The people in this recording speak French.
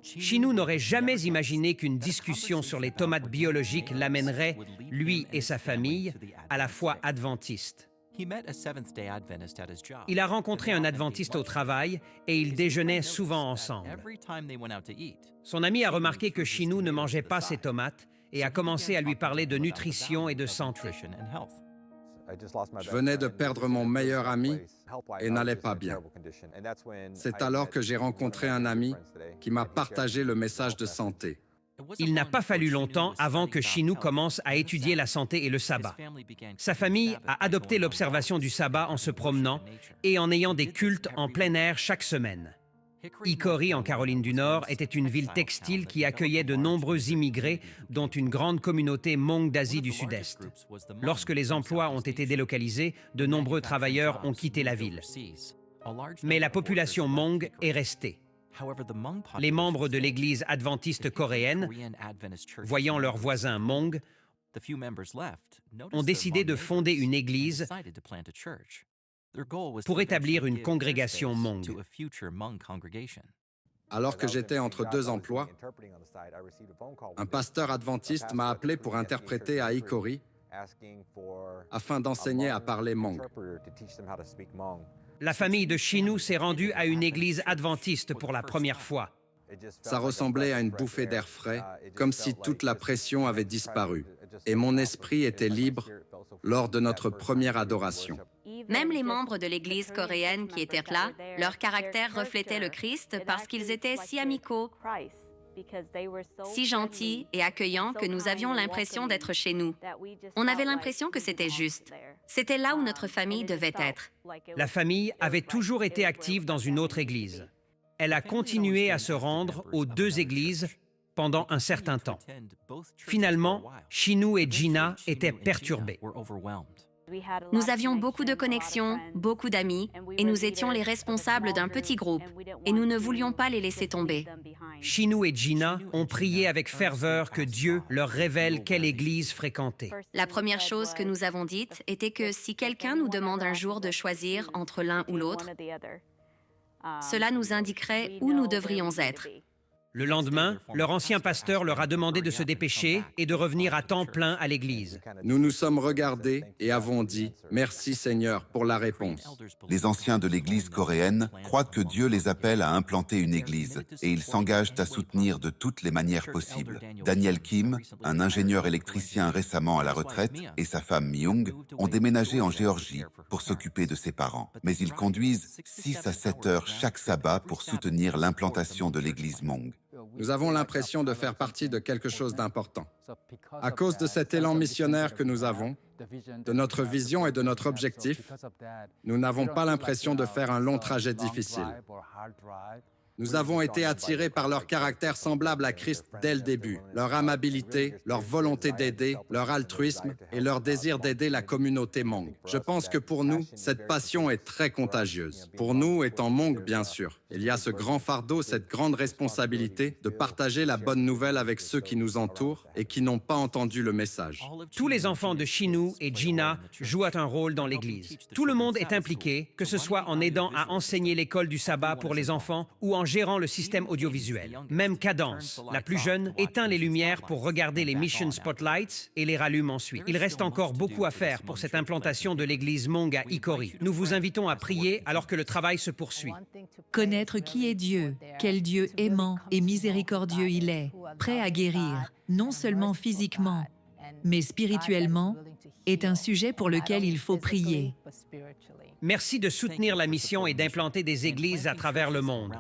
Chinu n'aurait jamais imaginé qu'une discussion sur les tomates biologiques l'amènerait, lui et sa famille, à la foi adventiste. Il a rencontré un adventiste au travail et ils déjeunaient souvent ensemble. Son ami a remarqué que Chinu ne mangeait pas ses tomates et a commencé à lui parler de nutrition et de santé. Je venais de perdre mon meilleur ami et n'allais pas bien. C'est alors que j'ai rencontré un ami qui m'a partagé le message de santé. Il n'a pas fallu longtemps avant que Chinu commence à étudier la santé et le sabbat. Sa famille a adopté l'observation du sabbat en se promenant et en ayant des cultes en plein air chaque semaine. Hickory, en Caroline du Nord, était une ville textile qui accueillait de nombreux immigrés, dont une grande communauté Hmong d'Asie du Sud-Est. Lorsque les emplois ont été délocalisés, de nombreux travailleurs ont quitté la ville. Mais la population Hmong est restée. Les membres de l'Église adventiste coréenne, voyant leurs voisins Hmong, ont décidé de fonder une église pour établir une congrégation Hmong. Alors que j'étais entre deux emplois, un pasteur adventiste m'a appelé pour interpréter à Hickory afin d'enseigner à parler Hmong. La famille de Chinu s'est rendue à une église adventiste pour la première fois. Ça ressemblait à une bouffée d'air frais, comme si toute la pression avait disparu. Et mon esprit était libre lors de notre première adoration. Même les membres de l'Église coréenne qui étaient là, leur caractère reflétait le Christ parce qu'ils étaient si amicaux, si gentils et accueillants que nous avions l'impression d'être chez nous. On avait l'impression que c'était juste. C'était là où notre famille devait être. La famille avait toujours été active dans une autre église. Elle a continué à se rendre aux deux églises pendant un certain temps. Finalement, Chinu et Gina étaient perturbés. Nous avions beaucoup de connexions, beaucoup d'amis, et nous étions les responsables d'un petit groupe, et nous ne voulions pas les laisser tomber. Chinu et Gina ont prié avec ferveur que Dieu leur révèle quelle église fréquenter. La première chose que nous avons dite était que si quelqu'un nous demande un jour de choisir entre l'un ou l'autre, cela nous indiquerait où nous devrions être. Le lendemain, leur ancien pasteur leur a demandé de se dépêcher et de revenir à temps plein à l'église. Nous nous sommes regardés et avons dit « Merci Seigneur pour la réponse ». Les anciens de l'Église coréenne croient que Dieu les appelle à implanter une église et ils s'engagent à soutenir de toutes les manières possibles. Daniel Kim, un ingénieur électricien récemment à la retraite, et sa femme Myung ont déménagé en Géorgie pour s'occuper de ses parents. Mais ils conduisent 6 à 7 heures chaque sabbat pour soutenir l'implantation de l'église Hmong. Nous avons l'impression de faire partie de quelque chose d'important. À cause de cet élan missionnaire que nous avons, de notre vision et de notre objectif, nous n'avons pas l'impression de faire un long trajet difficile. Nous avons été attirés par leur caractère semblable à Christ dès le début, leur amabilité, leur volonté d'aider, leur altruisme et leur désir d'aider la communauté Hmong. Je pense que pour nous, cette passion est très contagieuse. Pour nous, étant Hmong, bien sûr, il y a ce grand fardeau, cette grande responsabilité de partager la bonne nouvelle avec ceux qui nous entourent et qui n'ont pas entendu le message. Tous les enfants de Chinu et Gina jouent un rôle dans l'église. Tout le monde est impliqué, que ce soit en aidant à enseigner l'école du sabbat pour les enfants ou en gérant le système audiovisuel. Même Cadence, la plus jeune, éteint les lumières pour regarder les Mission Spotlights et les rallume ensuite. Il reste encore beaucoup à faire pour cette implantation de l'église Hmong à Hickory. Nous vous invitons à prier alors que le travail se poursuit. Connaître qui est Dieu, quel Dieu aimant et miséricordieux il est, prêt à guérir, non seulement physiquement, mais spirituellement, est un sujet pour lequel il faut prier. Merci de soutenir la mission et d'implanter des églises à travers le monde.